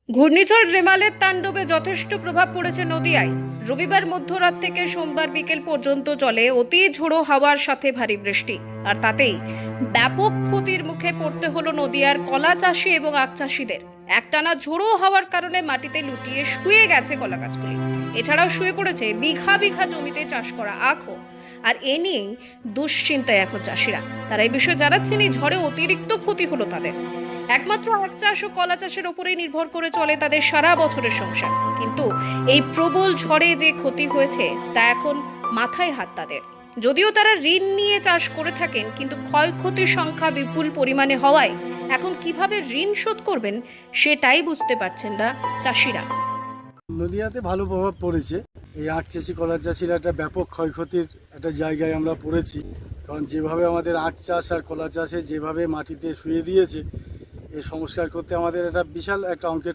ঘূর্ণিঝড় রেমালের তাণ্ডবে যথেষ্ট প্রভাব পড়েছে নদিয়ায়। রবিবার মধ্যরাত থেকে সোমবার বিকেল পর্যন্ত চলে অতি ঝোড়ো হাওয়ার সাথে ভারী বৃষ্টি, আর তাতেই ব্যাপক ক্ষতির মুখে পড়তে হলো নদিয়ার কলা চাষি এবং আখ চাষিদের। একটানা ঝোড়ো হাওয়ার কারণে মাটিতে লুটিয়ে শুয়ে গেছে কলা গাছগুলি। এছাড়াও শুয়ে পড়েছে বিঘা বিঘা জমিতে চাষ করা আখও। আর এ নিয়েই দুশ্চিন্তায় এখন চাষিরা। তারা এই বিষয়ে জানাচ্ছেন এই ঝড়ে অতিরিক্ত ক্ষতি হলো তাদের। একমাত্র আখ চাষ ও কলা চাষের উপরেই নির্ভর করে চলে তাদের সারা বছরের সংসার, কিন্তু এই প্রবল ঝড়ে যে ক্ষতি হয়েছে তা এখন মাথায় হাত তাদের। যদিও তারা ঋণ নিয়ে চাষ করে থাকেন, কিন্তু ক্ষয়ক্ষতির সংখ্যা বিপুল পরিমাণে হওয়ায় এখন কিভাবে ঋণ শোধ করবেন সেটাই বুঝতে পারছেন না চাষিরা। নদিয়াতে ভালো প্রভাব পড়েছে। এই আখ চাষি কলা চাষির একটা ব্যাপক ক্ষয়ক্ষতির একটা জায়গায় আমরা পড়েছি। কারণ যেভাবে আমাদের আখ চাষ আর কলা চাষে যেভাবে মাটিতে শুয়ে দিয়েছে, এই সংস্কার করতে আমাদের একটা বিশাল একটা অঙ্কের